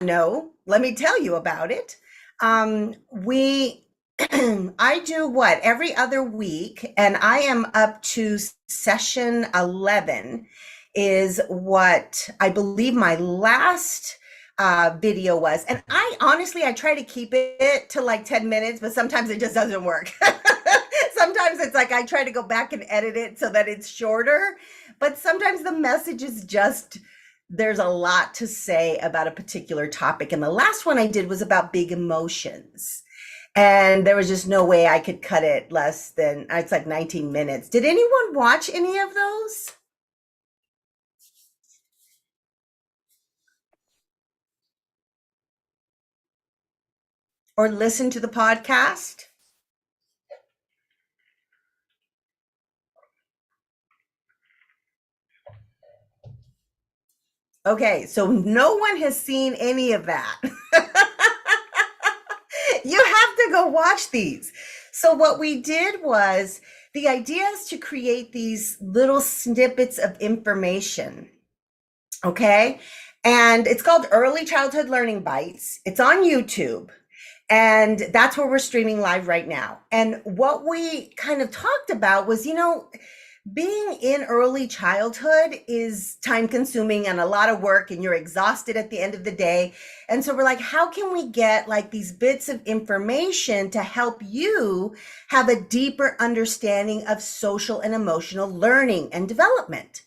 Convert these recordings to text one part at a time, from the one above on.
No, let me tell you about it. We, I do what every other week, and I am up to session 11, is what I believe my last video was. And I honestly, I try to keep it to like 10 minutes, but sometimes it just doesn't work. Sometimes it's like I try to go back and edit it so that it's shorter, but sometimes the message is just there's a lot to say about a particular topic. And the last one I did was about big emotions. And there was just no way I could cut it less than, it's like 19 minutes. Did anyone watch any of those or listen to the podcast? Okay, so no one has seen any of that. You have to go watch these. So, what we did was the idea is to create these little snippets of information. Okay. And it's called Early Childhood Learning Bites. It's on YouTube. And that's where we're streaming live right now. And what we kind of talked about was, being in early childhood is time consuming and a lot of work, and you're exhausted at the end of the day. And so we're like, how can we get like these bits of information to help you have a deeper understanding of social and emotional learning and development?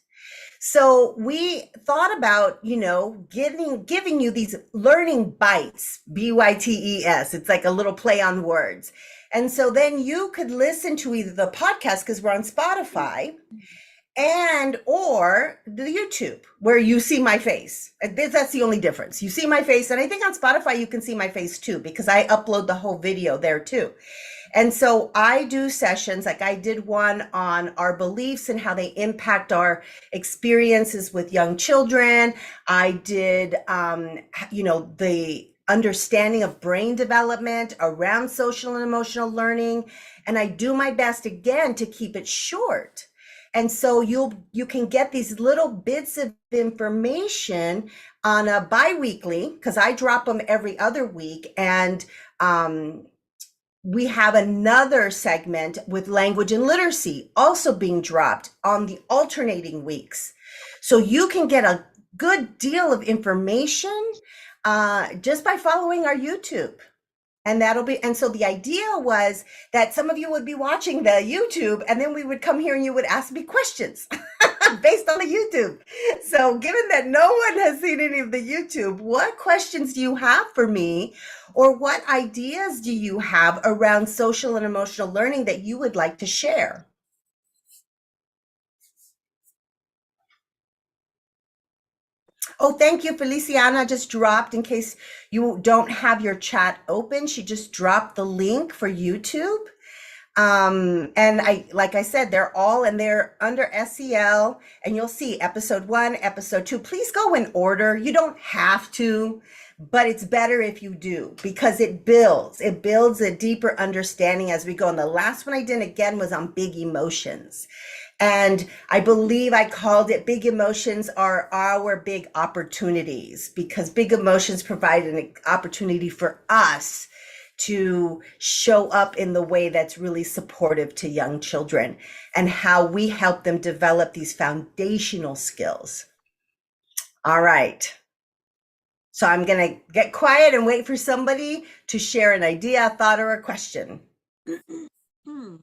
So we thought about, giving you these learning bites, bites. It's like a little play on words. And so then you could listen to either the podcast because we're on Spotify and or the YouTube where you see my face. That's the only difference. You see my face, and I think on Spotify you can see my face too because I upload the whole video there too. And so I do sessions like I did one on our beliefs and how they impact our experiences with young children. I did, the understanding of brain development around social and emotional learning. And I do my best again to keep it short. And so you can get these little bits of information on a biweekly because I drop them every other week. And we have another segment with language and literacy also being dropped on the alternating weeks. So you can get a good deal of information just by following our YouTube. And that'll be, and so the idea was that some of you would be watching the YouTube and then we would come here and you would ask me questions based on the YouTube. So given that no one has seen any of the YouTube, what questions do you have for me? Or what ideas do you have around social and emotional learning that you would like to share? Oh, thank you. Feliciana just dropped, in case you don't have your chat open, she just dropped the link for YouTube. And like I said, they're all and they're under S.E.L. and you'll see episode 1, episode 2. Please go in order. You don't have to, but it's better if you do because it builds a deeper understanding as we go. And the last one I did again was on big emotions. And I believe I called it Big Emotions Are Our Big Opportunities because big emotions provide an opportunity for us to show up in the way that's really supportive to young children and how we help them develop these foundational skills. All right. So I'm going to get quiet and wait for somebody to share an idea, a thought, or a question. Hmm.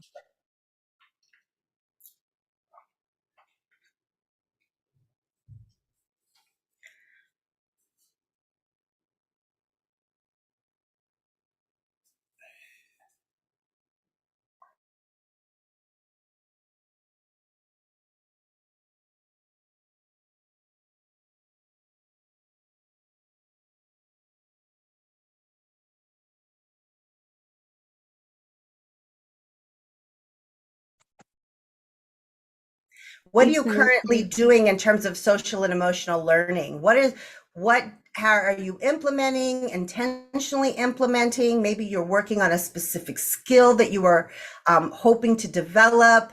What are you Isela, currently doing in terms of social and emotional learning? How are you implementing, intentionally implementing? Maybe you're working on a specific skill that you are hoping to develop.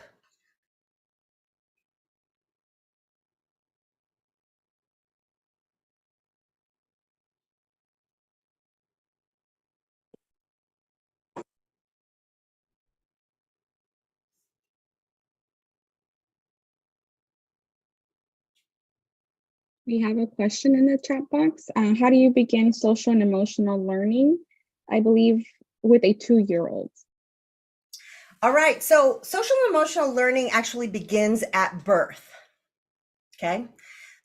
We have a question in the chat box. How do you begin social and emotional learning? I believe with a 2-year-old. All right. So social and emotional learning actually begins at birth. Okay.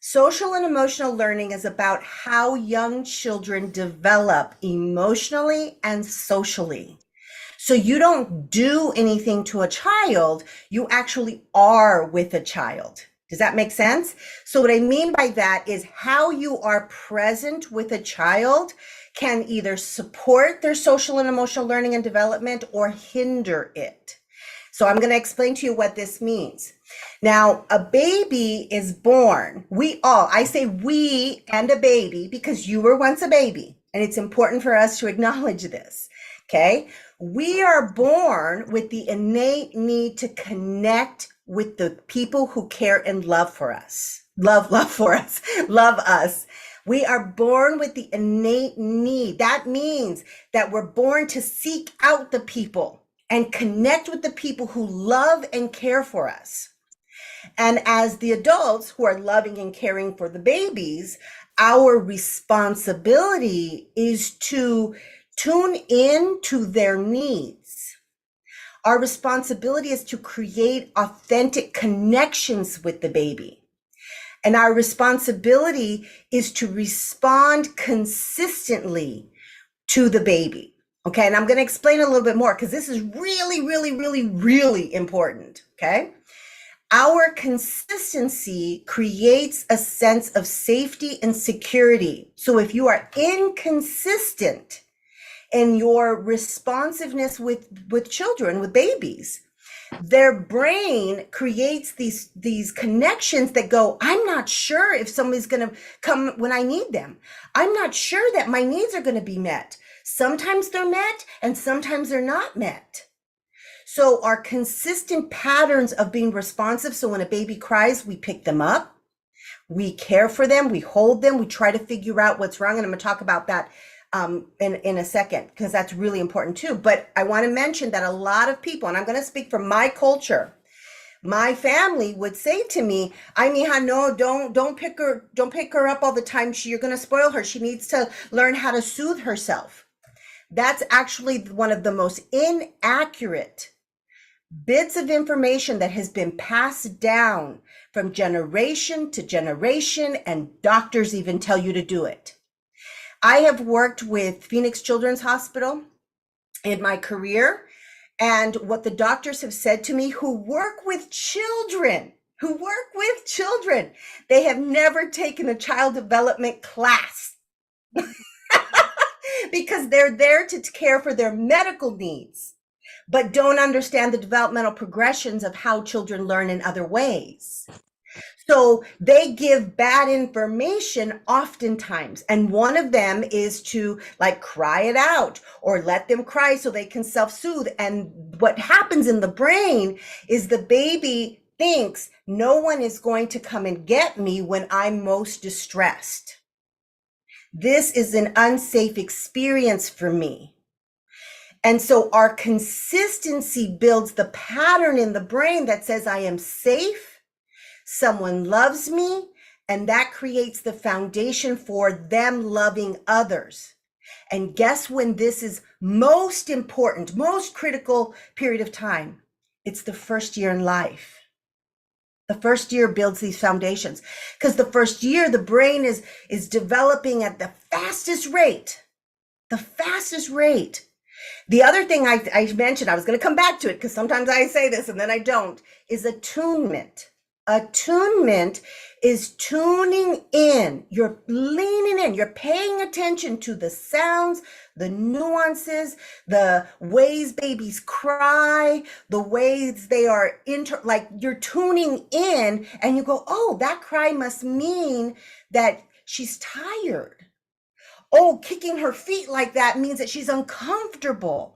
Social and emotional learning is about how young children develop emotionally and socially. So you don't do anything to a child, you actually are with a child. Does that make sense? So what I mean by that is how you are present with a child can either support their social and emotional learning and development or hinder it. So I'm going to explain to you what this means. Now, a baby is born. I say we and a baby because you were once a baby, and it's important for us to acknowledge this. Okay. We are born with the innate need to connect with the people who care and love for us. Love for us, love us. We are born with the innate need. That means that we're born to seek out the people and connect with the people who love and care for us. And as the adults who are loving and caring for the babies, our responsibility is to tune in to their needs. Our responsibility is to create authentic connections with the baby. And our responsibility is to respond consistently to the baby. Okay. And I'm going to explain a little bit more because this is really, really, really, really important. Okay. Our consistency creates a sense of safety and security. So if you are inconsistent in your responsiveness with children, with babies, their brain creates these connections that go, I'm not sure if somebody's going to come when I need them. I'm not sure that my needs are going to be met. Sometimes they're met and sometimes they're not met. So our consistent patterns of being responsive. So when a baby cries, we pick them up, we care for them, we hold them, we try to figure out what's wrong. And I'm going to talk about that in a second, because that's really important too. But I want to mention that a lot of people, and I'm going to speak from my culture, my family would say to me, "Ay, mija, no, don't pick her up all the time. You're going to spoil her. She needs to learn how to soothe herself." That's actually one of the most inaccurate bits of information that has been passed down from generation to generation, and doctors even tell you to do it. I have worked with Phoenix Children's Hospital in my career, and what the doctors have said to me who work with children, they have never taken a child development class because they're there to care for their medical needs, but don't understand the developmental progressions of how children learn in other ways. So they give bad information oftentimes. And one of them is to like cry it out or let them cry so they can self-soothe. And what happens in the brain is the baby thinks no one is going to come and get me when I'm most distressed. This is an unsafe experience for me. And so our consistency builds the pattern in the brain that says I am safe, someone loves me, and that creates the foundation for them loving others. And guess when this is most important, most critical period of time? It's the first year in life. The first year builds these foundations because the first year the brain is developing at the fastest rate. The other thing I mentioned, I was going to come back to it because sometimes I say this and then I don't, is attunement. Attunement is tuning in. You're leaning in. You're paying attention to the sounds, the nuances, the ways babies cry, the ways they are like you're tuning in and you go, oh, that cry must mean that she's tired. Oh, kicking her feet like that means that she's uncomfortable.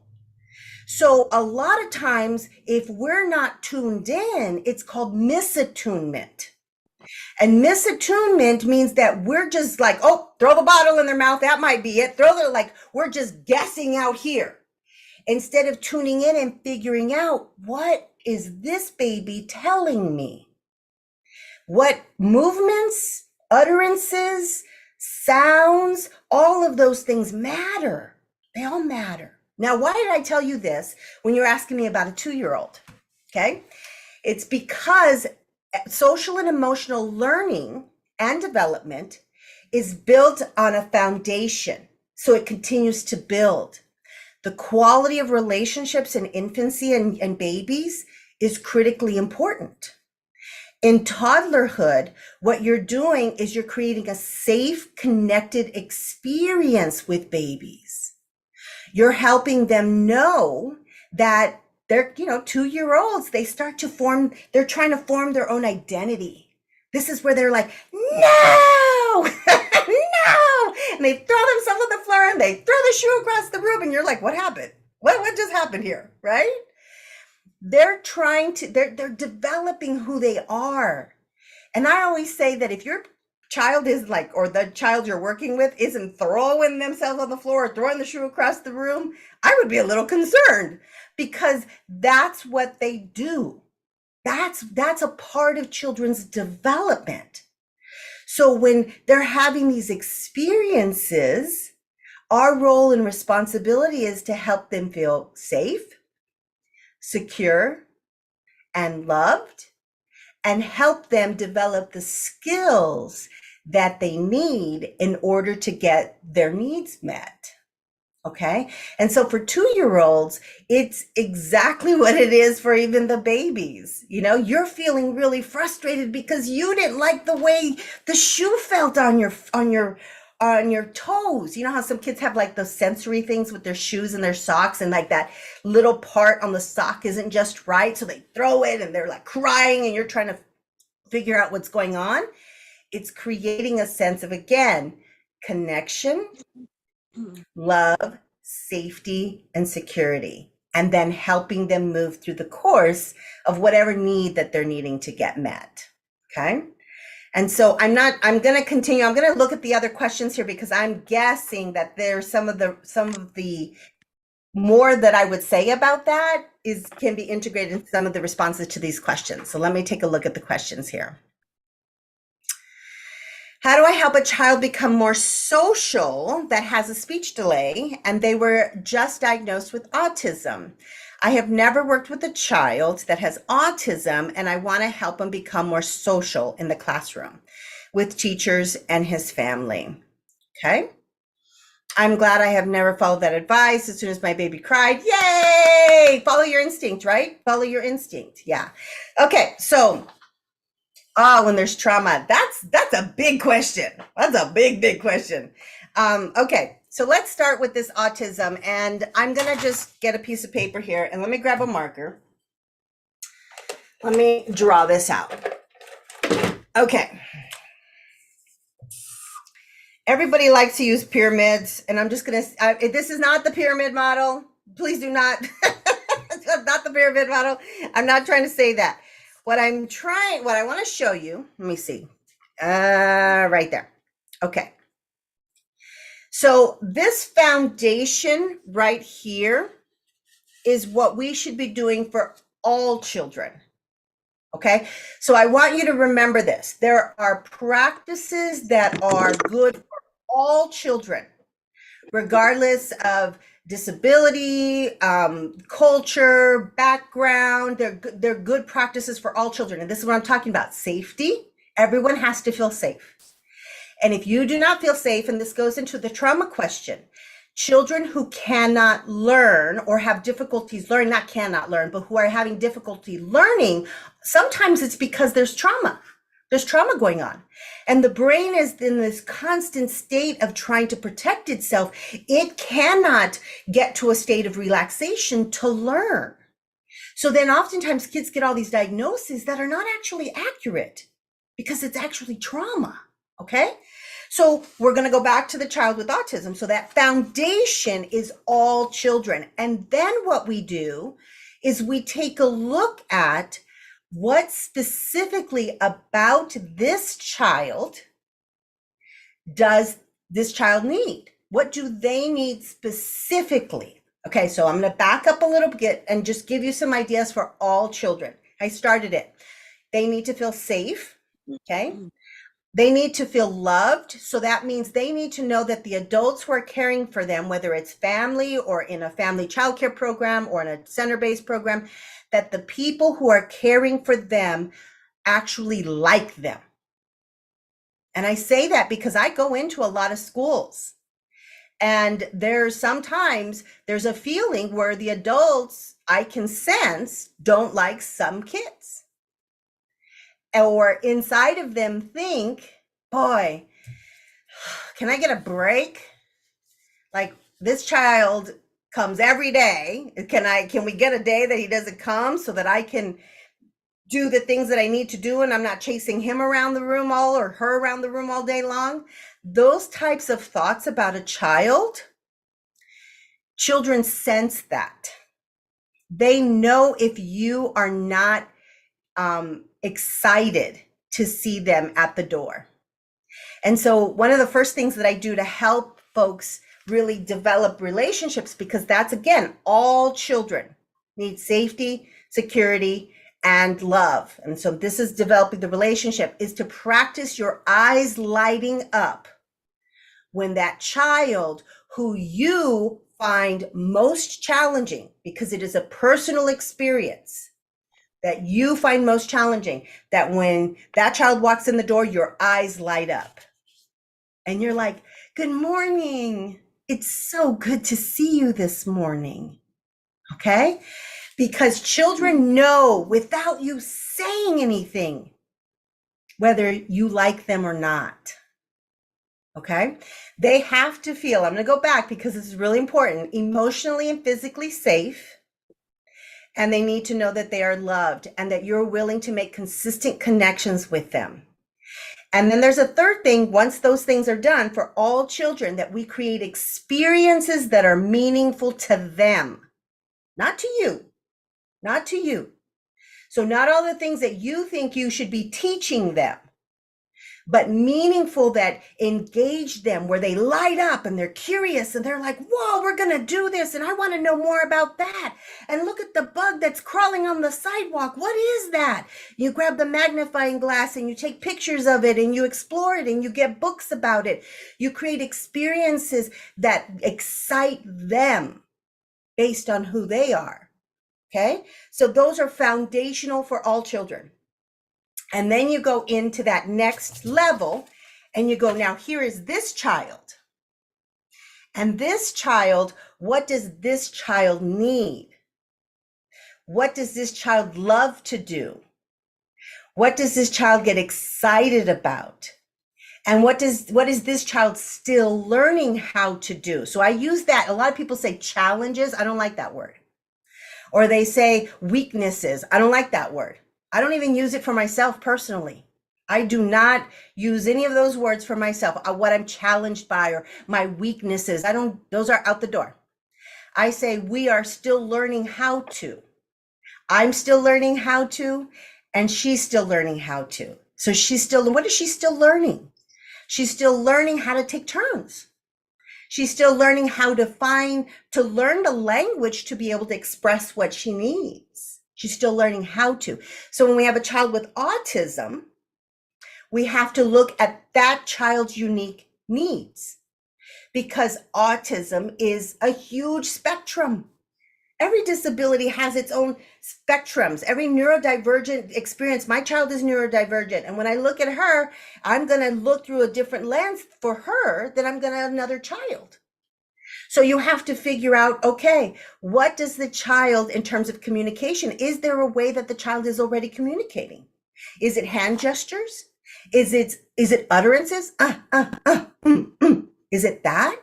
So a lot of times, if we're not tuned in, it's called misattunement. And misattunement means that we're just like, oh, throw the bottle in their mouth. That might be it. We're just guessing out here. Instead of tuning in and figuring out, what is this baby telling me? What movements Utterances, sounds, all of those things matter. They all matter. Now, why did I tell you this when you're asking me about a 2-year-old? Okay. It's because social and emotional learning and development is built on a foundation. So it continues to build. The quality of relationships in infancy and babies is critically important. In toddlerhood, what you're doing is you're creating a safe, connected experience with babies. You're helping them know that they're, 2-year-olds, they start to form, they're trying to form their own identity. This is where they're like, no, no. And they throw themselves on the floor and they throw the shoe across the room. And you're like, what happened? What just happened here? Right? They're developing who they are. And I always say that if your child is like, or the child you're working with isn't throwing themselves on the floor or throwing the shoe across the room, I would be a little concerned, because that's what they do. That's a part of children's development. So when they're having these experiences, our role and responsibility is to help them feel safe, secure, and loved, and help them develop the skills that they need in order to get their needs met. Okay. And so for 2-year-olds, it's exactly what it is for even the babies. You're feeling really frustrated because you didn't like the way the shoe felt on your toes. You know how some kids have like those sensory things with their shoes and their socks, and like that little part on the sock isn't just right. So they throw it and they're like crying and you're trying to figure out what's going on. It's creating a sense of, again, connection, love, safety, and security, and then helping them move through the course of whatever need that they're needing to get met. Okay. And so I'm going to continue. I'm going to look at the other questions here, because I'm guessing that there's some of the more that I would say about that can be integrated in some of the responses to these questions. So let me take a look at the questions here. How do I help a child become more social that has a speech delay and they were just diagnosed with autism? I have never worked with a child that has autism, and I want to help him become more social in the classroom with teachers and his family. Okay. I'm glad I have never followed that advice. As soon as my baby cried, yay! Follow your instinct, right? Follow your instinct. Yeah. Okay. So, when there's trauma, that's a big question. That's a big question. Okay. So let's start with this autism, and I'm going to just get a piece of paper here, and let me grab a marker. Let me draw this out. Okay. Everybody likes to use pyramids, and I'm just going to, this is not the pyramid model. Please do not, not the pyramid model. I'm not trying to say that. What I want to show you, let me see, right there. Okay. So this foundation right here is what we should be doing for all children. Okay. So I want you to remember this. There are practices that are good for all children, regardless of disability, culture, background. They're good practices for all children. And this is what I'm talking about. Safety. Everyone has to feel safe. And if you do not feel safe, and this goes into the trauma question, children who cannot learn or have difficulties learning, not cannot learn, but who are having difficulty learning, sometimes it's because there's trauma. There's trauma going on. And the brain is in this constant state of trying to protect itself. It cannot get to a state of relaxation to learn. So then oftentimes kids get all these diagnoses that are not actually accurate because it's actually trauma. Okay. So we're going to go back to the child with autism. So that foundation is all children. And then what we do is we take a look at what specifically about this child does this child need? What do they need specifically? Okay, so I'm going to back up a little bit and just give you some ideas for all children. I started it. They need to feel safe. Okay. They need to feel loved. So that means they need to know that the adults who are caring for them, whether it's family or in a family childcare program or in a center-based program, that the people who are caring for them actually like them. And I say that because I go into a lot of schools, and sometimes there's a feeling where the adults, I can sense, don't like some kids. Or inside of them think, boy, can I get a break? Like, this child comes every day. Can we get a day that he doesn't come so that I can do the things that I need to do and I'm not chasing him around the room or her around the room all day long? Those types of thoughts about a child, children sense that. They know if you are not excited to see them at the door. And so one of the first things that I do to help folks really develop relationships, because that's, again, all children need safety, security, and love. And so this is developing the relationship, is to practice your eyes lighting up when that child who you find most challenging, because it is a personal experience that you find most challenging, that when that child walks in the door, your eyes light up. And you're like, good morning. It's so good to see you this morning. Okay? Because children know without you saying anything whether you like them or not. Okay? They have to feel, I'm going to go back because this is really important, emotionally and physically safe. And they need to know that they are loved and that you're willing to make consistent connections with them. And then there's a third thing, once those things are done for all children, that we create experiences that are meaningful to them, not to you, not to you. So not all the things that you think you should be teaching them, but meaningful that engage them, where they light up and they're curious and they're like, whoa, we're going to do this. And I want to know more about that. And look at the bug that's crawling on the sidewalk. What is that? You grab the magnifying glass and you take pictures of it and you explore it and you get books about it. You create experiences that excite them based on who they are. Okay. So those are foundational for all children. And then you go into that next level and you go, now here is this child. And this child, what does this child need? What does this child love to do? What does this child get excited about? And what is this child still learning how to do? So I use that. A lot of people say challenges. I don't like that word. Or they say weaknesses. I don't like that word. I don't even use it for myself personally. I do not use any of those words for myself. What I'm challenged by or my weaknesses, those are out the door. I say we are still learning how to. I'm still learning how to, and she's still learning how to. So what is she still learning? She's still learning how to take turns. She's still learning how to learn the language to be able to express what she needs. She's still learning how to. So when we have a child with autism, we have to look at that child's unique needs, because autism is a huge spectrum. Every disability has its own spectrums, every neurodivergent experience. My child is neurodivergent. And when I look at her, I'm going to look through a different lens for her than I'm going to another child. So you have to figure out, okay, what does the child, in terms of communication, is there a way that the child is already communicating? Is it hand gestures? Is it utterances? Is it that?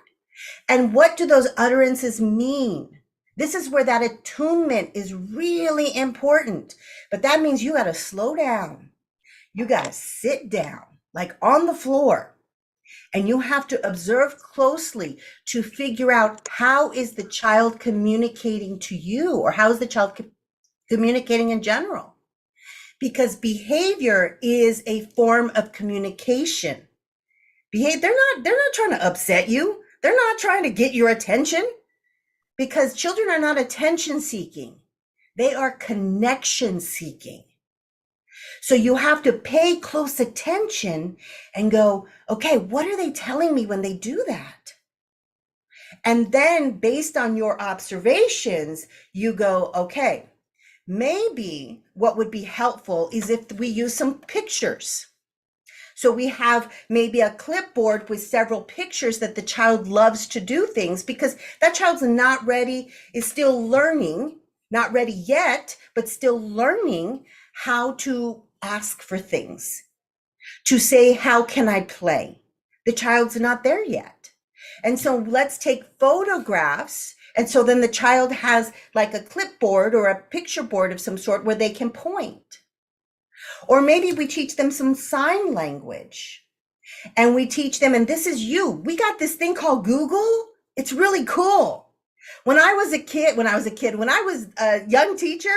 And what do those utterances mean? This is where that attunement is really important. But that means you got to slow down. You got to sit down, like on the floor. And you have to observe closely to figure out, how is the child communicating to you, or how is the child communicating in general? Because behavior is a form of communication. They're not trying to upset you. They're not trying to get your attention, because children are not attention seeking. They are connection seeking. So you have to pay close attention and go, okay, what are they telling me when they do that? And then based on your observations, you go, okay, maybe what would be helpful is if we use some pictures. So we have maybe a clipboard with several pictures that the child loves to do things, because that child's not ready, is still learning, not ready yet, but still learning how to ask for things, to say, how can I play? The child's not there yet. And so let's take photographs. And so then the child has like a clipboard or a picture board of some sort where they can point. Or maybe we teach them some sign language, and we teach them, and this is you. We got this thing called Google. It's really cool. When I was a young teacher,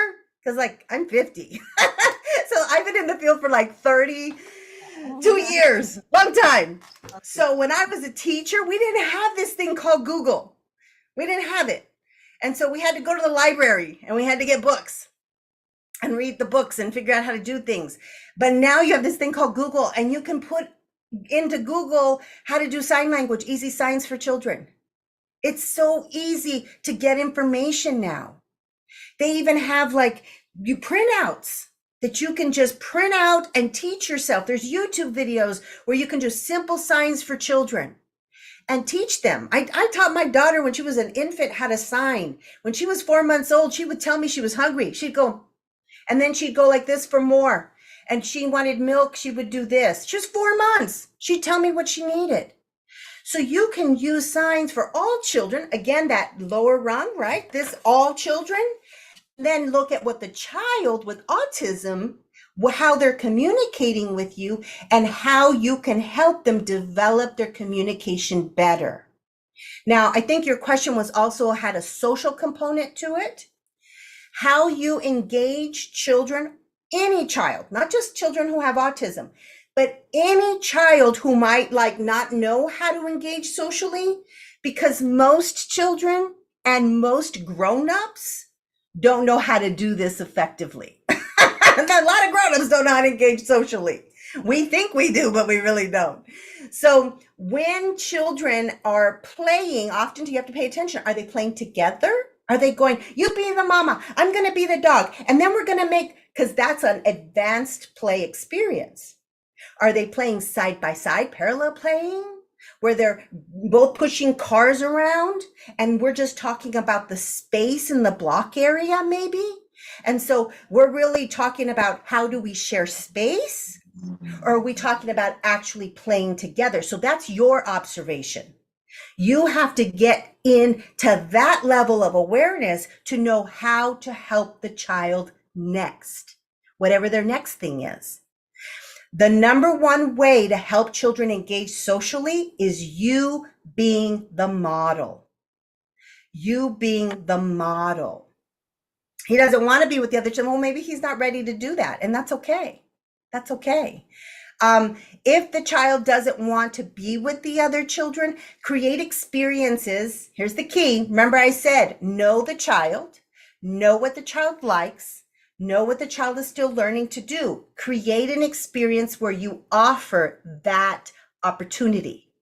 because like I'm 50. So I've been in the field for like 32 years, long time. So when I was a teacher, we didn't have this thing called Google. We didn't have it. And so we had to go to the library and we had to get books and read the books and figure out how to do things. But now you have this thing called Google, and you can put into Google how to do sign language, easy signs for children. It's so easy to get information now. They even have like you printouts that you can just print out and teach yourself. There's YouTube videos where you can do simple signs for children and teach them. I taught my daughter when she was an infant how to sign. When she was 4 months old, she would tell me she was hungry. She'd go, and then she'd go like this for more. And she wanted milk, she would do this. She was 4 months. She'd tell me what she needed. So you can use signs for all children. Again, that lower rung, right? This all children. Then look at what the child with autism, how they're communicating with you and how you can help them develop their communication better. Now, I think your question was also had a social component to it. How you engage children, any child, not just children who have autism, but any child who might like not know how to engage socially, because most children and most grown-ups don't know how to do this effectively. A lot of grown-ups don't know how to engage socially. We think we do, but we really don't. So when children are playing, often you have to pay attention. Are they playing together? Are they going, you be the mama, I'm going to be the dog. And then we're going to make, because that's an advanced play experience. Are they playing side by side, parallel playing, where they're both pushing cars around and we're just talking about the space in the block area maybe? And so we're really talking about how do we share space, or are we talking about actually playing together? So that's your observation. You have to get into that level of awareness to know how to help the child next, whatever their next thing is. The number one way to help children engage socially is you being the model. You being the model. He doesn't want to be with the other children. Well, maybe he's not ready to do that. And that's okay. That's okay. If the child doesn't want to be with the other children, create experiences. Here's the key. Remember I said, know the child, know what the child likes, know what the child is still learning to do. Create an experience where you offer that opportunity.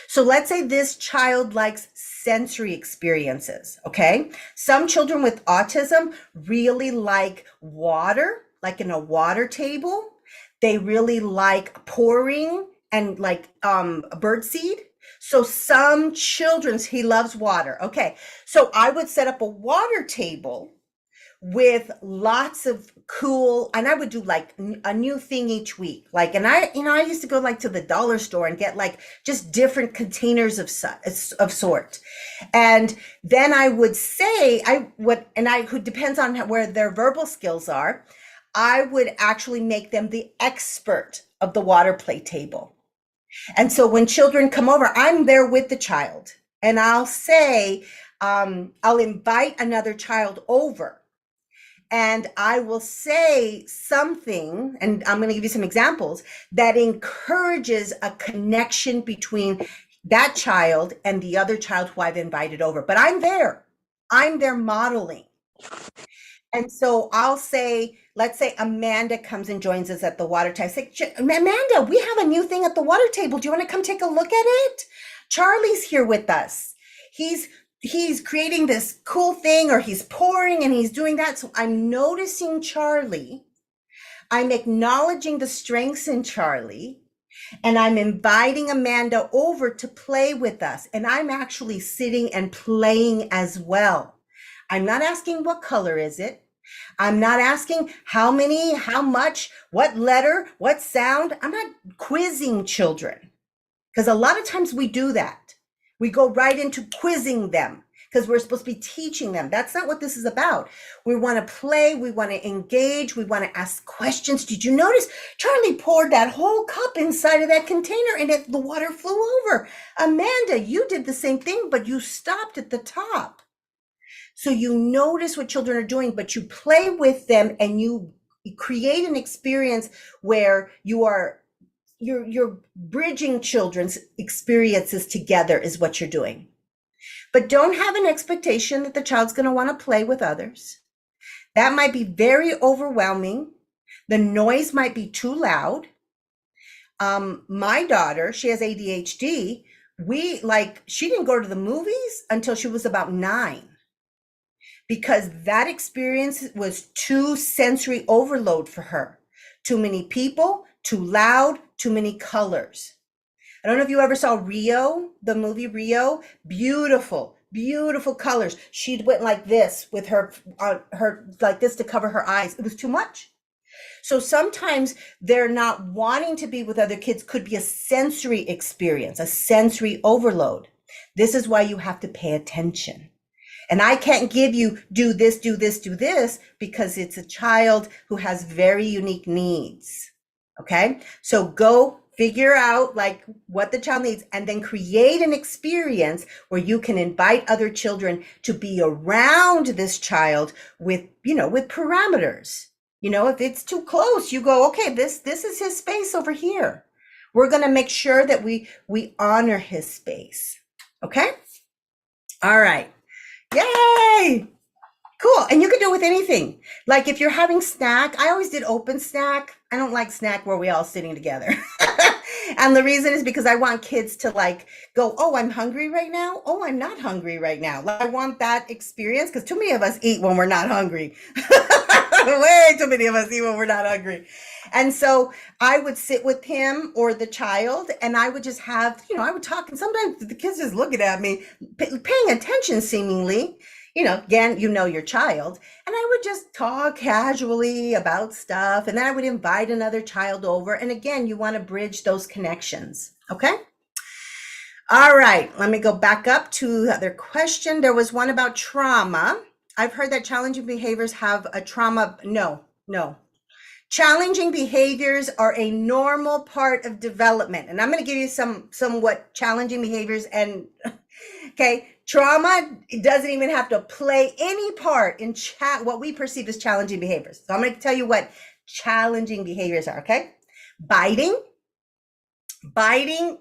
So let's say this child likes sensory experiences, okay? Some children with autism really like water, like in a water table. They really like pouring and like birdseed. So some children's, he loves water. Okay, so I would set up a water table with lots of cool, and I would do like a new thing each week. Like, and I used to go like to the dollar store and get like just different containers of sort. And then I would say, who depends on where their verbal skills are, I would actually make them the expert of the water play table. And so when children come over, I'm there with the child and I'll say, I'll invite another child over. And I will say something, and I'm going to give you some examples, that encourages a connection between that child and the other child who I've invited over. But I'm there modeling. And so I'll say, let's say Amanda comes and joins us at the water table. I say, Amanda, we have a new thing at the water table. Do you want to come take a look at it? Charlie's here with us. He's he's creating this cool thing, or he's pouring and he's doing that. So I'm noticing Charlie. I'm acknowledging the strengths in Charlie. And I'm inviting Amanda over to play with us. And I'm actually sitting and playing as well. I'm not asking what color is it. I'm not asking how many, how much, what letter, what sound. I'm not quizzing children, because a lot of times we do that. We go right into quizzing them because we're supposed to be teaching them. That's not what this is about. We want to play. We want to engage. We want to ask questions. Did you notice Charlie poured that whole cup inside of that container and the water flew over? Amanda, you did the same thing, but you stopped at the top. So you notice what children are doing, but you play with them and you create an experience where you're bridging children's experiences together is what you're doing. But don't have an expectation that the child's going to want to play with others. That might be very overwhelming. The noise might be too loud. My daughter, she has ADHD. She didn't go to the movies until she was about 9, because that experience was too sensory overload for her. Too many people, too loud, too many colors. I don't know if you ever saw Rio, the movie Rio. Beautiful, beautiful colors. She went like this with her like this to cover her eyes. It was too much. So sometimes they're not wanting to be with other kids. Could be a sensory experience, a sensory overload. This is why you have to pay attention. And I can't give you do this, do this, do this, because it's a child who has very unique needs. Okay, so go figure out like what the child needs and then create an experience where you can invite other children to be around this child with, with parameters. If it's too close, you go, okay, this is his space over here. We're going to make sure that we honor his space. Okay. All right. Yay. Cool. And you can do it with anything. Like if you're having snack, I always did open snack. I don't like snack where we all sitting together. And the reason is because I want kids to like go, oh, I'm hungry right now. Oh, I'm not hungry right now. Like, I want that experience, because too many of us eat when we're not hungry. Way too many of us eat when we're not hungry. And so I would sit with him or the child and I would just have, I would talk, and sometimes the kids just looking at me, paying attention seemingly. Again, your child. And I would just talk casually about stuff. And then I would invite another child over. And again, you want to bridge those connections. Okay. All right. Let me go back up to the other question. There was one about trauma. I've heard that challenging behaviors have a trauma. No. Challenging behaviors are a normal part of development. And I'm going to give you somewhat challenging behaviors. And okay, trauma doesn't even have to play any part in what we perceive as challenging behaviors. So I'm going to tell you what challenging behaviors are, okay? Biting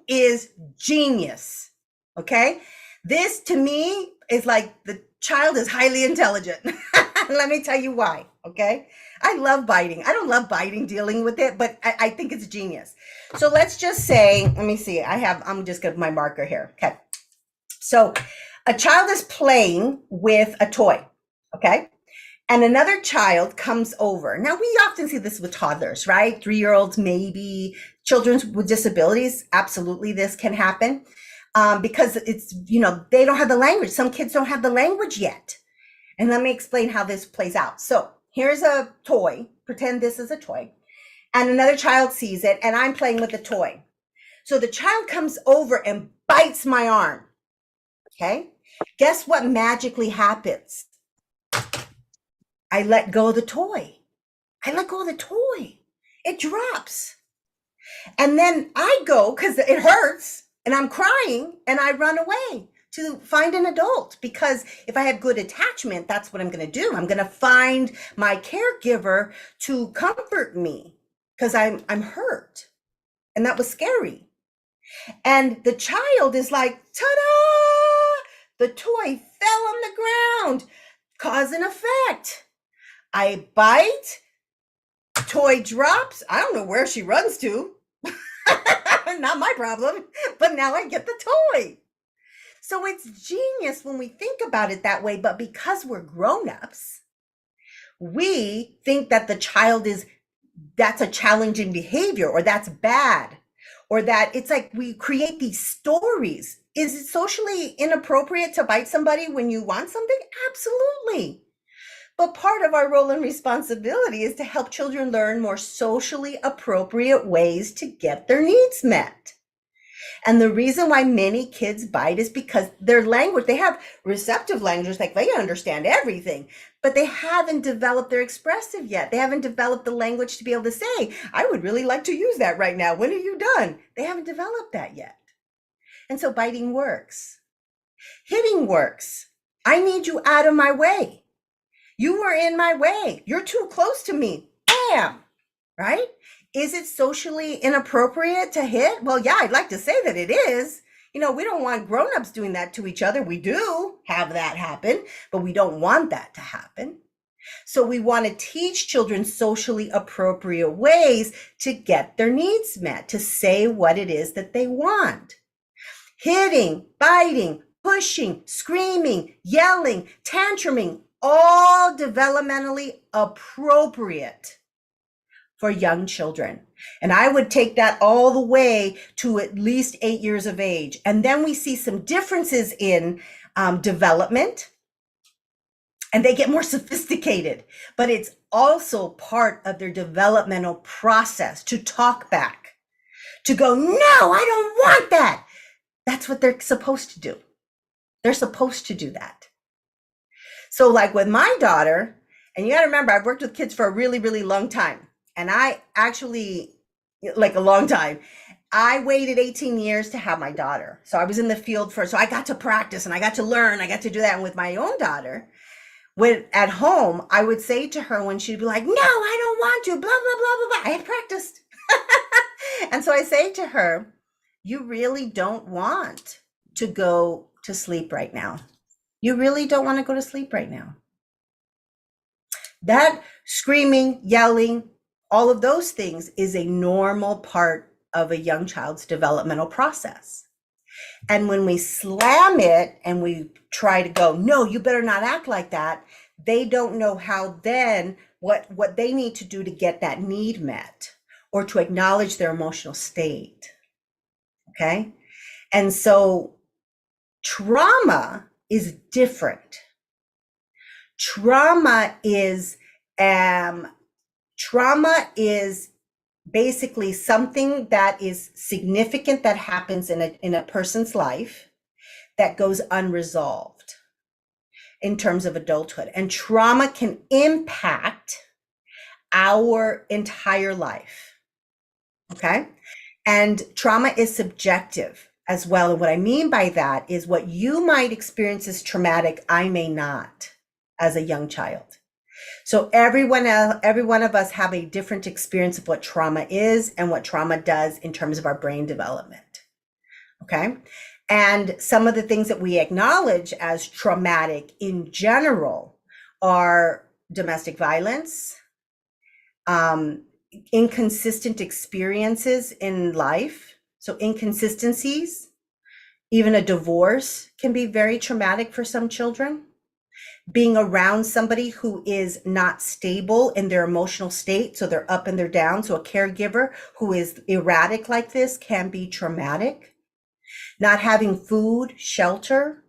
is genius, okay? This to me is like the child is highly intelligent. Let me tell you why, okay? I love biting. I don't love biting, dealing with it, but I think it's genius. So let's just say, let me see, I'm just going to my marker here, okay? So a child is playing with a toy, okay? And another child comes over. Now, we often see this with toddlers, right? 3-year-olds, maybe. Children with disabilities, absolutely this can happen, because it's, they don't have the language. Some kids don't have the language yet. And let me explain how this plays out. So here's a toy. Pretend this is a toy. And another child sees it, and I'm playing with the toy. So the child comes over and bites my arm. Okay, guess what magically happens? I let go of the toy. It drops. And then I go, because it hurts, and I'm crying, and I run away to find an adult. Because if I have good attachment, that's what I'm going to do. I'm going to find my caregiver to comfort me, because I'm hurt. And that was scary. And the child is like, ta-da! The toy fell on the ground, cause and effect. I bite, toy drops. I don't know where she runs to. Not my problem, but now I get the toy. So it's genius when we think about it that way, but because we're grown-ups, we think that that's a challenging behavior, or that's bad, or that it's like we create these stories. Is it socially inappropriate to bite somebody when you want something? Absolutely. But part of our role and responsibility is to help children learn more socially appropriate ways to get their needs met. And the reason why many kids bite is because their language, they have receptive language, like they understand everything, but they haven't developed their expressive yet. They haven't developed the language to be able to say, I would really like to use that right now. When are you done? They haven't developed that yet. And so biting works. Hitting works. I need you out of my way. You were in my way. You're too close to me. Bam. Right? Is it socially inappropriate to hit? Well, yeah, I'd like to say that it is. We don't want grown-ups doing that to each other. We do have that happen, but we don't want that to happen. So we want to teach children socially appropriate ways to get their needs met, to say what it is that they want. Hitting, biting, pushing, screaming, yelling, tantruming, all developmentally appropriate for young children. And I would take that all the way to at least 8 years of age. And then we see some differences in development, and they get more sophisticated, but it's also part of their developmental process to talk back, to go, no, I don't want that. That's what they're supposed to do. They're supposed to do that. So like with my daughter, and you got to remember, I've worked with kids for a really, really long time. And I actually, like a long time, I waited 18 years to have my daughter. So I was in the field so I got to practice and I got to learn. I got to do that. And with my own daughter, when at home, I would say to her when she'd be like, no, I don't want to, blah, blah, blah, blah, blah. I had practiced. And so I say to her, you really don't want to go to sleep right now. You really don't want to go to sleep right now. That screaming, yelling, all of those things is a normal part of a young child's developmental process. And when we slam it and we try to go, no, you better not act like that, they don't know how then what they need to do to get that need met or to acknowledge their emotional state. Okay? And so trauma is different. Trauma is basically something that is significant that happens in a person's life that goes unresolved in terms of adulthood. And trauma can impact our entire life. Okay? And trauma is subjective as well. And what I mean by that is what you might experience as traumatic, I may not as a young child. So every one of us have a different experience of what trauma is and what trauma does in terms of our brain development. Okay. And some of the things that we acknowledge as traumatic in general are domestic violence, inconsistent experiences in life. So inconsistencies, even a divorce can be very traumatic for some children. Being around somebody who is not stable in their emotional state, so they're up and they're down. So a caregiver who is erratic like this can be traumatic. Not having food, shelter,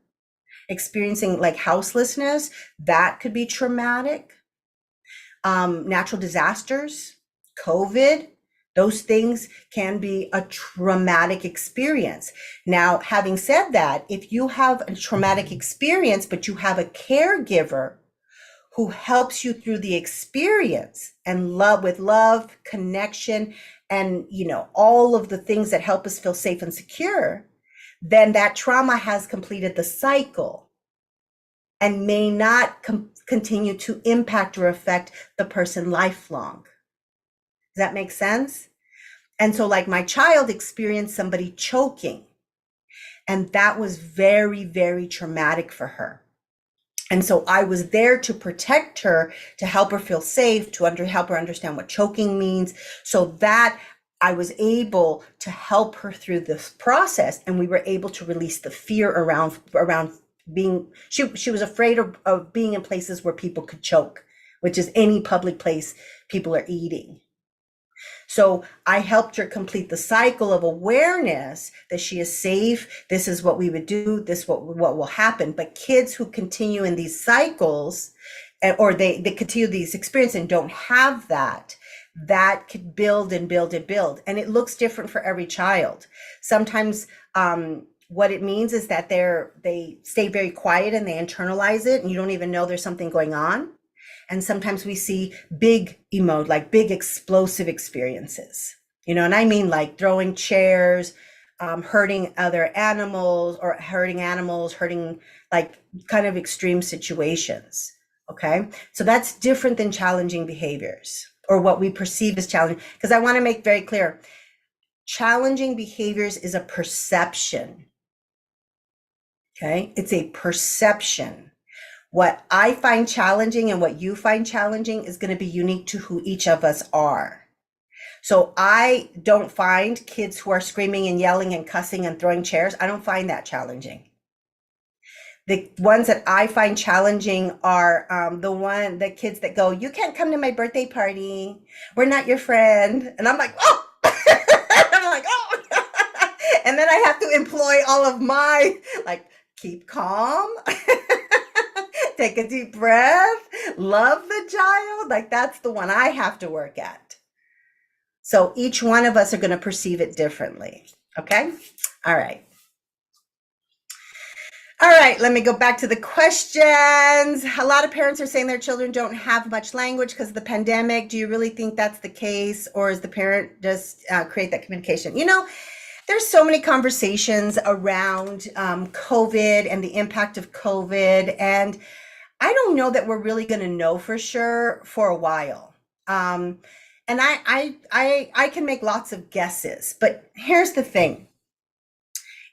experiencing like houselessness, that could be traumatic. Natural disasters, COVID, those things can be a traumatic experience. Now, having said that, if you have a traumatic experience, but you have a caregiver who helps you through the experience and with love, connection, and, all of the things that help us feel safe and secure, then that trauma has completed the cycle and may not continue to impact or affect the person lifelong. Does that make sense? And so like my child experienced somebody choking, and that was very, very traumatic for her. And so I was there to protect her, to help her feel safe, to help her understand what choking means, so that I was able to help her through this process, and we were able to release the fear around being, she was afraid of being in places where people could choke, which is any public place people are eating. So I helped her complete the cycle of awareness that she is safe. This is what we would do. This what will happen. But kids who continue in these cycles, or they continue these experiences and don't have that could build and build and build. And it looks different for every child. Sometimes what it means is that they stay very quiet and they internalize it, and you don't even know there's something going on. And sometimes we see big like big explosive experiences, and I mean like throwing chairs, hurting other animals, or hurting like kind of extreme situations. Okay. So that's different than challenging behaviors, or what we perceive as challenging, because I want to make very clear, challenging behaviors is a perception. Okay. It's a perception. What I find challenging and what you find challenging is going to be unique to who each of us are. So I don't find kids who are screaming and yelling and cussing and throwing chairs, I don't find that challenging. The ones that I find challenging are the kids that go, "You can't come to my birthday party. We're not your friend." And I'm like, oh, I'm like, oh. And then I have to employ all of my, like, keep calm. Take a deep breath, love the child. Like, that's the one I have to work at. So each one of us are going to perceive it differently. Okay. All right. All right. Let me go back to the questions. A lot of parents are saying their children don't have much language because of the pandemic. Do you really think that's the case? Or is the parent just create that communication? There's so many conversations around COVID and the impact of COVID. And I don't know that we're really going to know for sure for a while. And I can make lots of guesses, but here's the thing.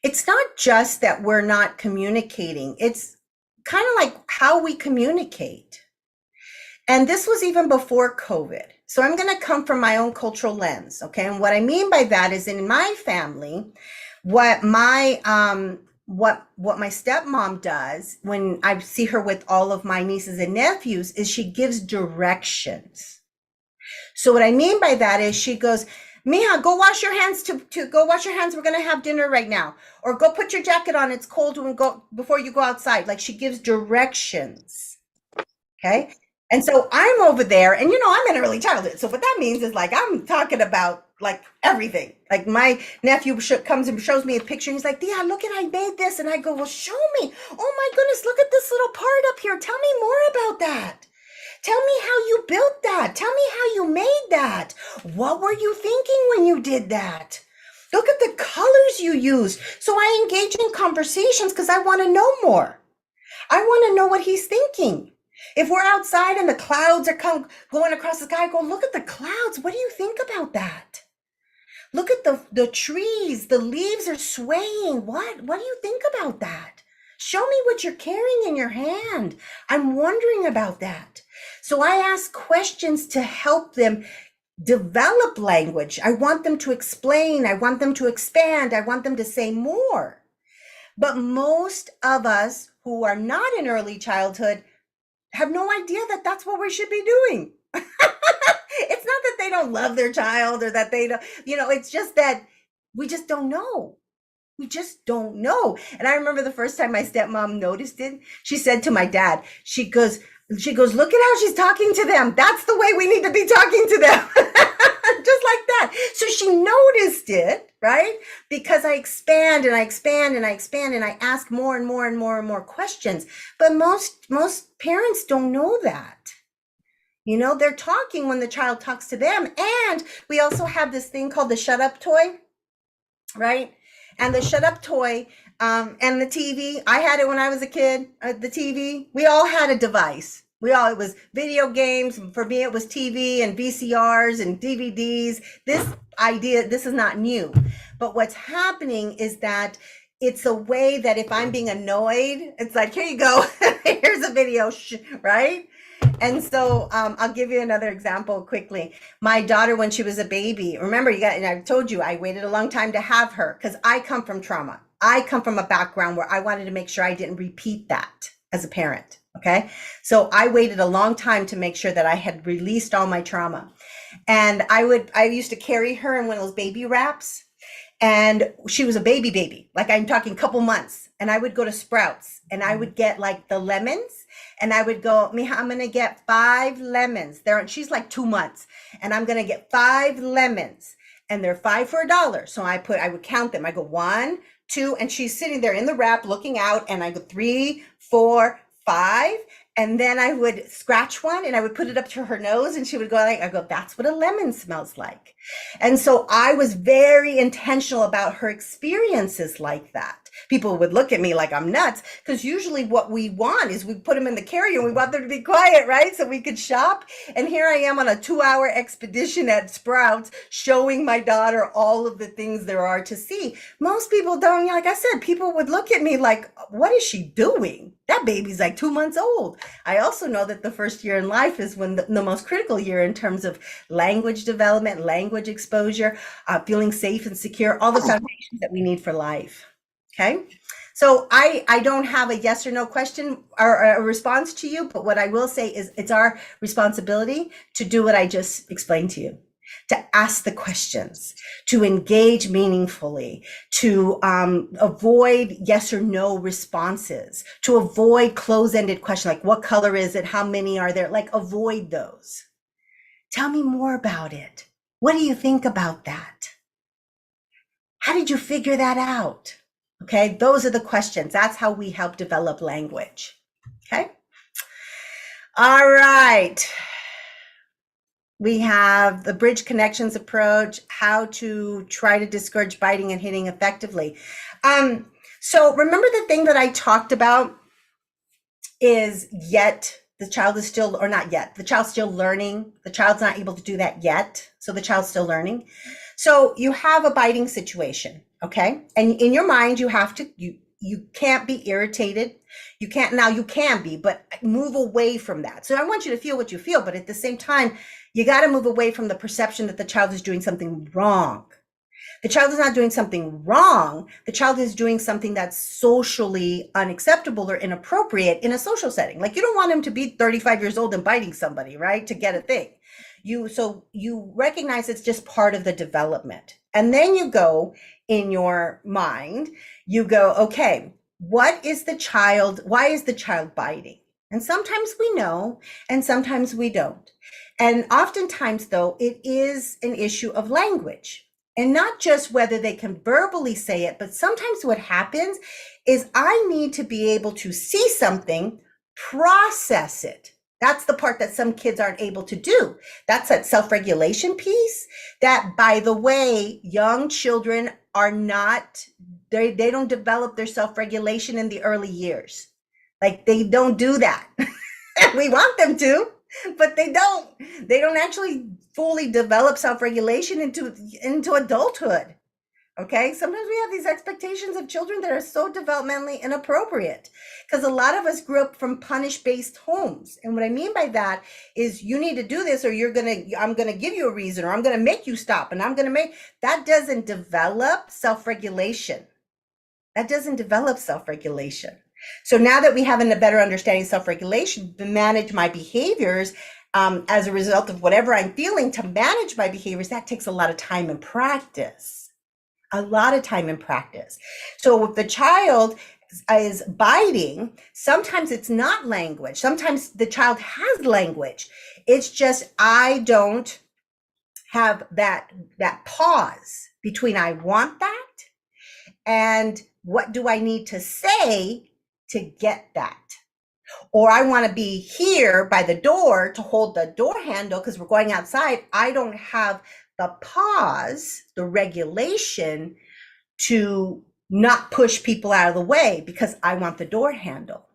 It's not just that we're not communicating. It's kind of like how we communicate. And this was even before COVID. So I'm going to come from my own cultural lens. Okay. And what I mean by that is, in my family, what my stepmom does when I see her with all of my nieces and nephews is she gives directions. So what I mean by that is she goes, "Mija, go wash your hands go wash your hands. We're going to have dinner right now. Or go put your jacket on. It's cold and go before you go outside." Like, she gives directions. Okay. And so I'm over there, and I'm in early childhood. So what that means is, like, I'm talking about like everything. Like, my nephew comes and shows me a picture, and he's like, "Dia, look at, I made this." And I go, "Well, show me. Oh my goodness, look at this little part up here. Tell me more about that. Tell me how you built that. Tell me how you made that. What were you thinking when you did that? Look at the colors you used." So I engage in conversations because I want to know more. I want to know what he's thinking. If we're outside and the clouds are going across the sky, I go, "Look at the clouds. What do you think about that? Look at the trees. The leaves are swaying. What do you think about that? Show me what you're carrying in your hand. I'm wondering about that." So I ask questions to help them develop language. I want them to explain. I want them to expand. I want them to say more. But most of us who are not in early childhood have no idea that that's what we should be doing. It's not that they don't love their child, or that they don't, it's just that we just don't know. We just don't know. And I remember the first time my stepmom noticed it, she said to my dad, she goes, "Look at how she's talking to them. That's the way we need to be talking to them." Just like that. So she noticed it, right? Because I expand and I expand and I expand and I ask more and more and more and more questions. But most parents don't know that. They're talking when the child talks to them. And we also have this thing called the shut up toy, right? And the shut up toy and the TV, I had it when I was a kid, the TV, we all had a device. It was video games. For me, it was TV and VCRs and DVDs. This is not new. But what's happening is that it's a way that if I'm being annoyed, it's like, here you go, here's a video, right? And so I'll give you another example quickly. My daughter, when she was a baby, remember, and I told you I waited a long time to have her because I come from trauma. I come from a background where I wanted to make sure I didn't repeat that as a parent. Okay. So I waited a long time to make sure that I had released all my trauma. And I used to carry her in one of those baby wraps. And she was a baby, like I'm talking couple months. And I would go to Sprouts and I would get like the lemons and I would go, Mija, I'm going to get 5 lemons. She's like 2 months and I'm going to get 5 lemons and they're 5 for $1. So I would count them. I go 1, 2, and she's sitting there in the wrap looking out and I go 3, 4, 5. And then I would scratch one and I would put it up to her nose and she would go like, I go, that's what a lemon smells like. And so I was very intentional about her experiences like that. People would look at me like I'm nuts because usually what we want is we put them in the carrier and we want them to be quiet, right? So we could shop. And here I am on a 2-hour expedition at Sprouts showing my daughter all of the things there are to see. Most people don't, like I said, people would look at me like, what is she doing? That baby's like 2 months old. I also know that the first year in life is when the most critical year in terms of language development, language exposure, feeling safe and secure, all the foundations that we need for life. Okay. So I don't have a yes or no question or a response to you, but what I will say is it's our responsibility to do what I just explained to you, to ask the questions, to engage meaningfully, to avoid yes or no responses, to avoid close-ended questions like what color is it, how many are there, like avoid those. Tell me more about it. What do you think about that? How did you figure that out? Okay, those are the questions. That's how we help develop language. Okay. All right. We have the bridge connections approach, how to try to discourage biting and hitting effectively. So remember the thing that I talked about is the child is still, or not yet, the child's still learning. The child's not able to do that yet. So the child's still learning. So you have a biting situation, okay? And in your mind, you have to, you can't be irritated. You can be, but move away from that. So I want you to feel what you feel, but at the same time, you got to move away from the perception that the child is doing something wrong. The child is not doing something wrong. The child is doing something that's socially unacceptable or inappropriate in a social setting. Like you don't want him to be 35 years old and biting somebody, right? To get a thing. So you recognize it's just part of the development. And then you go in your mind, you go, okay, why is the child biting? And sometimes we know, and sometimes we don't. And oftentimes though, it is an issue of language. And not just whether they can verbally say it, but sometimes what happens is I need to be able to see something, process it. That's the part that some kids aren't able to do. That's that self-regulation piece that, by the way, young children are not, they don't develop their self-regulation in the early years. Like they don't do that. We want them to, but they don't actually fully develop self-regulation into adulthood. Okay. Sometimes we have these expectations of children that are so developmentally inappropriate because a lot of us grew up from punish-based homes. And what I mean by that is you need to do this or I'm going to give you a reason or I'm going to make you stop and that doesn't develop self-regulation. So now that we have a better understanding of self-regulation, to manage my behaviors as a result of whatever I'm feeling, to manage my behaviors, that takes a lot of time and practice. So if the child is biting, sometimes it's not language. Sometimes the child has language. It's just I don't have that pause between I want that and what do I need to say to get that? Or I want to be here by the door to hold the door handle because we're going outside. I don't have the pause, the regulation to not push people out of the way because I want the door handle.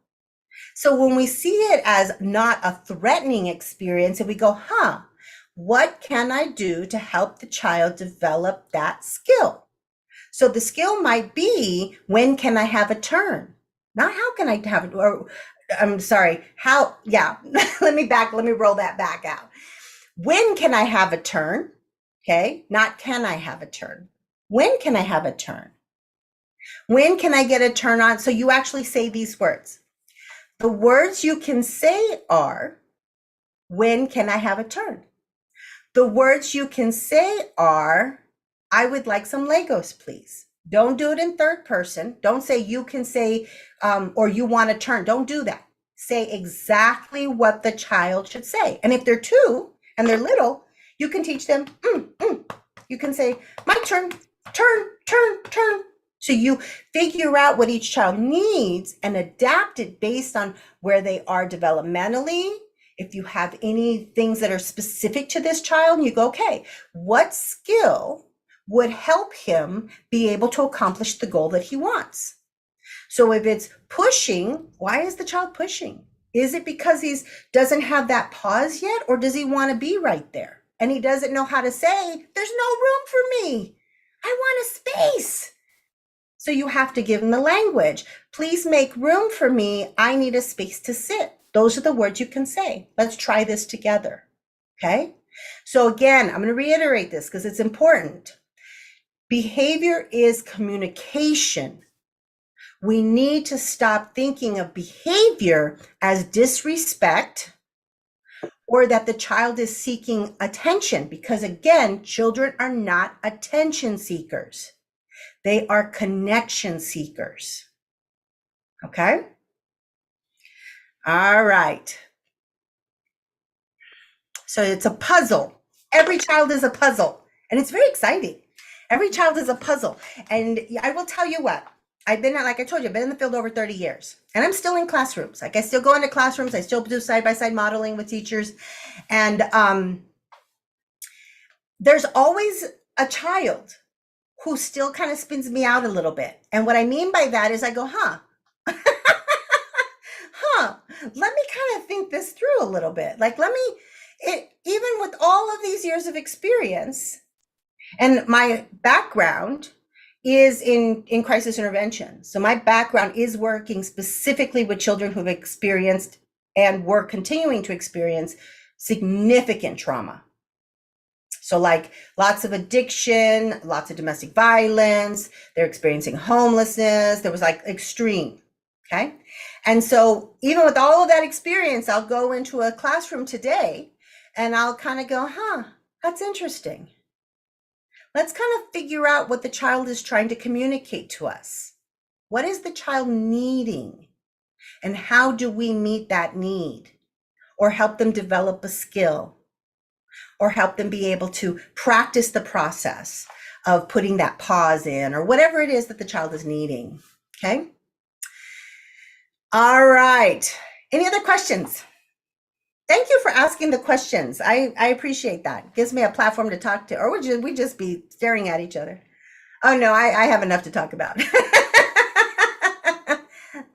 So when we see it as not a threatening experience and we go, what can I do to help the child develop that skill? So the skill might be, when can I have a turn? Not how can I have it, or I'm sorry, how, yeah, let me roll that back out. When can I have a turn? Okay, not can I have a turn. When can I have a turn? When can I get a turn on? So you actually say these words. The words you can say are, when can I have a turn? The words you can say are, I would like some Legos, please. Don't do it in third person. Don't say you can say, or you want a turn. Don't do that. Say exactly what the child should say. And if they're two and they're little, you can teach them, You can say, my turn, turn, turn, turn. So you figure out what each child needs and adapt it based on where they are developmentally. If you have any things that are specific to this child, you go, okay, what skill would help him be able to accomplish the goal that he wants? So if it's pushing, why is the child pushing? Is it because he doesn't have that pause yet, or does he want to be right there? And he doesn't know how to say, there's no room for me. I want a space. So you have to give him the language. Please make room for me. I need a space to sit. Those are the words you can say. Let's try this together. Okay? So again, I'm going to reiterate this because it's important. Behavior is communication. We need to stop thinking of behavior as disrespect or that the child is seeking attention, because again, children are not attention seekers. They are connection seekers. Okay? All right. So it's a puzzle. Every child is a puzzle, and it's very exciting. Every child is a puzzle. And I will tell you what, like I told you, I've been in the field over 30 years, and I'm still in classrooms. Like I still go into classrooms. I still do side-by-side modeling with teachers. And there's always a child who still kind of spins me out a little bit. And what I mean by that is I go, let me kind of think this through a little bit. Like, even with all of these years of experience, and my background is in crisis intervention. So my background is working specifically with children who've experienced and were continuing to experience significant trauma. So like lots of addiction, lots of domestic violence, they're experiencing homelessness. There was like extreme, okay? And so even with all of that experience, I'll go into a classroom today and I'll kind of go, that's interesting. Let's kind of figure out what the child is trying to communicate to us. What is the child needing? And how do we meet that need? Or help them develop a skill? Or help them be able to practice the process of putting that pause in, or whatever it is that the child is needing, okay? All right, any other questions? Thank you for asking the questions. I appreciate that. It gives me a platform to talk to, or would we just be staring at each other? Oh no, I have enough to talk about.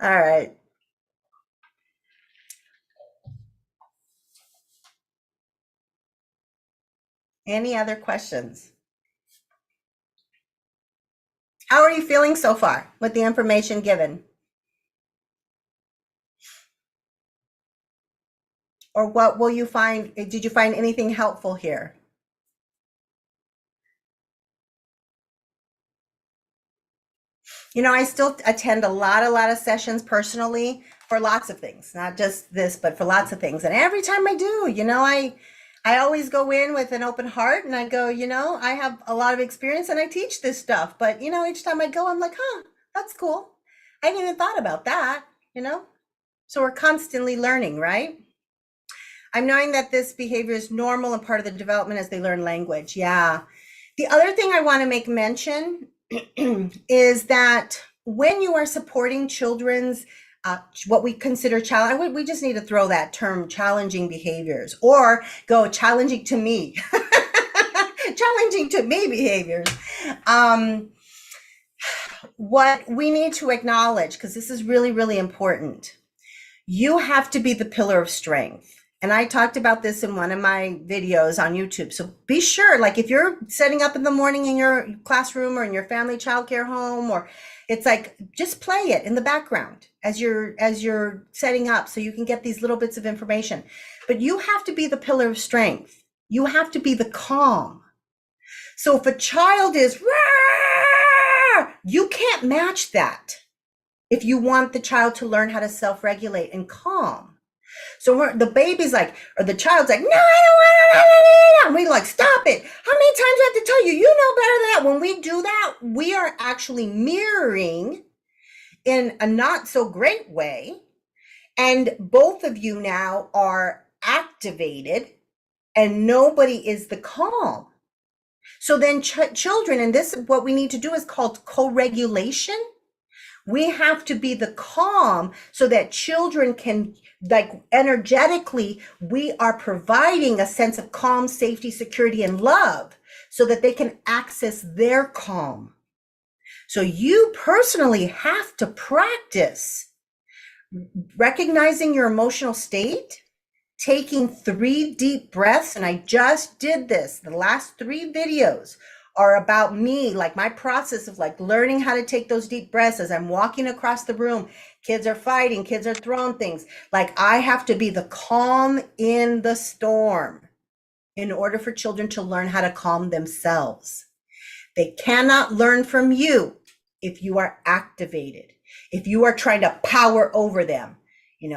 All right. Any other questions? How are you feeling so far with the information given? Or what will you find? Did you find anything helpful here? You know, I still attend a lot of sessions personally for lots of things, not just this, but for lots of things. And every time I do, I always go in with an open heart and I go, I have a lot of experience and I teach this stuff. But, each time I go, I'm like, that's cool. I hadn't even thought about that, So we're constantly learning, right? I'm knowing that this behavior is normal and part of the development as they learn language. Yeah. The other thing I want to make mention is that when you are supporting children's what we consider challenge, we just need to throw that term challenging behaviors, or go challenging to me, challenging to me behaviors. What we need to acknowledge, because this is really, really important, you have to be the pillar of strength. And I talked about this in one of my videos on YouTube. So be sure, like if you're setting up in the morning in your classroom or in your family childcare home, or it's like just play it in the background as you're setting up so you can get these little bits of information. But you have to be the pillar of strength. You have to be the calm. So if a child is, you can't match that if you want the child to learn how to self-regulate and calm. So the baby's like, or the child's like, no, I don't want to. And we like, stop it. How many times do I have to tell you? You know better than that. When we do that, we are actually mirroring in a not so great way. And both of you now are activated and nobody is the calm. So then children, and this is what we need to do is called co-regulation. We have to be the calm so that children can, like energetically, we are providing a sense of calm, safety, security, and love so that they can access their calm. So you personally have to practice recognizing your emotional state, taking 3 deep breaths. And I just did this. The last 3 videos are about me, like my process of like learning how to take those deep breaths as I'm walking across the room. Kids are fighting, kids are throwing things. Like I have to be the calm in the storm in order for children to learn how to calm themselves. They cannot learn from you if you are activated, if you are trying to power over them.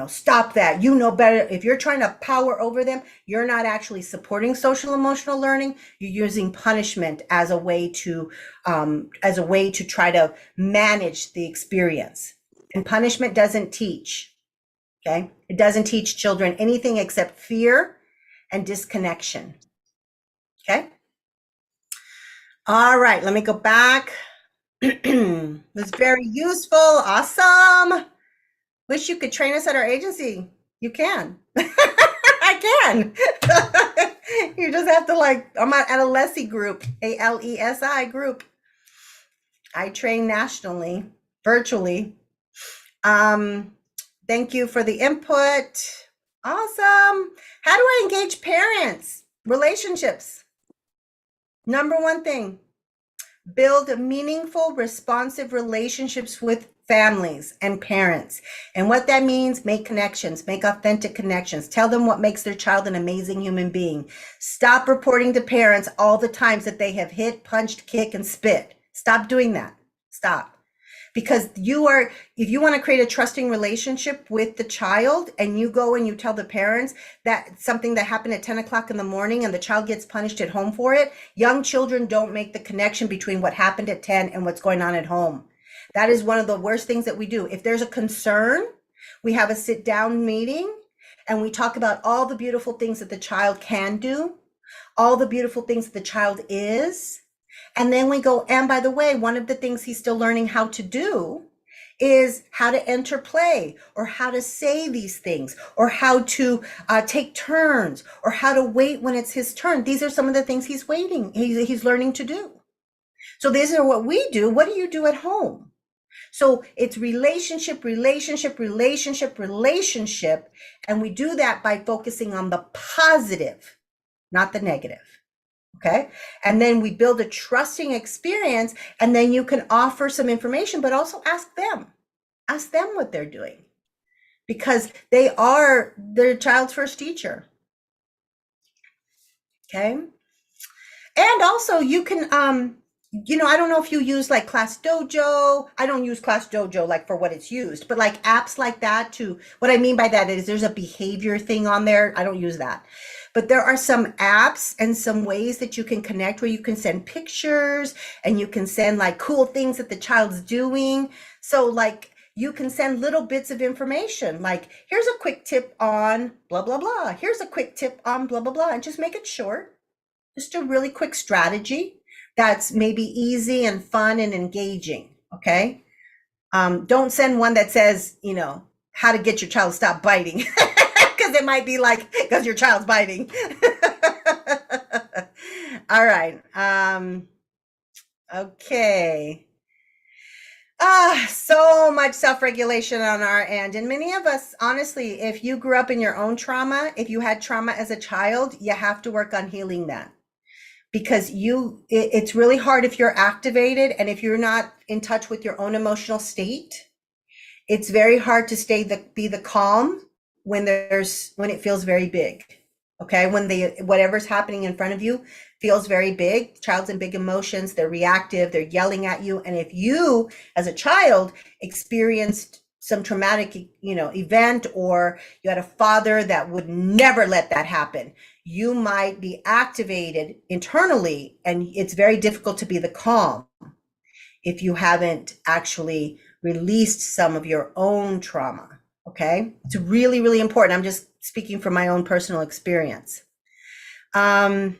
Stop that. You know better. If you're trying to power over them, you're not actually supporting social emotional learning. You're using punishment as a way to try to manage the experience. And punishment doesn't teach. Okay, it doesn't teach children anything except fear and disconnection. Okay. All right. Let me go back. That's very useful. Awesome. Wish you could train us at our agency. You can. I can. You just have to I'm at a LESI group, ALESI group. I train nationally, virtually. Thank you for the input. Awesome. How do I engage parents? Relationships. Number 1 thing, build meaningful, responsive relationships with families and parents. And what that means, make connections, make authentic connections. Tell them what makes their child an amazing human being. Stop reporting to parents all the times that they have hit, punched, kicked, and spit. Stop doing that. Stop. Because if you want to create a trusting relationship with the child and you go and you tell the parents that something that happened at 10 o'clock in the morning and the child gets punished at home for it, young children don't make the connection between what happened at 10 and what's going on at home. That is one of the worst things that we do. If there's a concern, we have a sit down meeting and we talk about all the beautiful things that the child can do, all the beautiful things that the child is. And then we go, and by the way, one of the things he's still learning how to do is how to enter play, or how to say these things, or how to take turns, or how to wait when it's his turn. These are some of the things he's learning to do. So these are what we do. What do you do at home? So it's relationship, relationship, relationship, relationship. And we do that by focusing on the positive, not the negative. Okay. And then we build a trusting experience, and then you can offer some information, but also ask them what they're doing, because they are their child's first teacher. Okay. And also you can, I don't know if you use like Class Dojo. I don't use Class Dojo like for what it's used, but like apps like that too. What I mean by that is there's a behavior thing on there. I don't use that. But there are some apps and some ways that you can connect where you can send pictures and you can send like cool things that the child's doing. So like you can send little bits of information, like here's a quick tip on blah, blah, blah. Here's a quick tip on blah, blah, blah. And just make it short. Just a really quick strategy that's maybe easy and fun and engaging. Okay. Don't send one that says, how to get your child to stop biting. Because it might be like, because your child's biting. All right. Okay. So much self-regulation on our end. And many of us, honestly, if you grew up in your own trauma, if you had trauma as a child, you have to work on healing that. Because it's really hard if you're activated and if you're not in touch with your own emotional state. It's very hard to be the calm when it feels very big. Okay, when whatever's happening in front of you feels very big, child's in big emotions, they're reactive, they're yelling at you. And if you, as a child, experienced some traumatic, event, or you had a father that would never let that happen, you might be activated internally, and it's very difficult to be the calm if you haven't actually released some of your own trauma. Okay, it's really, really important. I'm just speaking from my own personal experience. I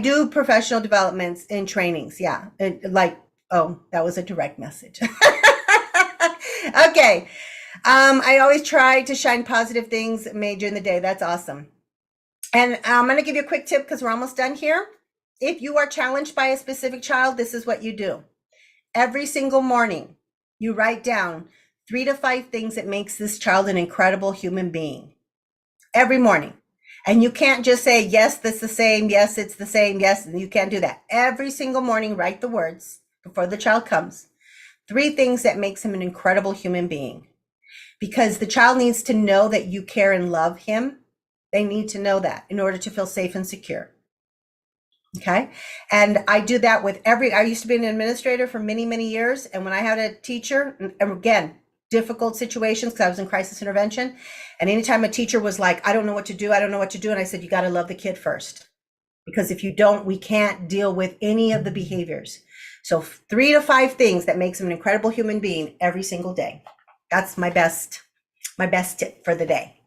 do professional developments and trainings. Yeah, oh, that was a direct message. Okay. I always try to shine positive things made during the day. That's awesome. And I'm going to give you a quick tip because we're almost done here. If you are challenged by a specific child, this is what you do. Every single morning, you write down 3 to 5 things that makes this child an incredible human being. Every morning. And you can't just say, yes, that's the same. Yes, it's the same. Yes, you can't do that. Every single morning, write the words before the child comes. 3 things that makes him an incredible human being. Because the child needs to know that you care and love him. They need to know that in order to feel safe and secure. Okay. And I do that with I used to be an administrator for many, many years. And when I had a teacher, and again, difficult situations because I was in crisis intervention. And anytime a teacher was like, I don't know what to do. I don't know what to do. And I said, you got to love the kid first. Because if you don't, we can't deal with any of the behaviors. So 3 to 5 things that makes him an incredible human being every single day. That's my best tip for the day.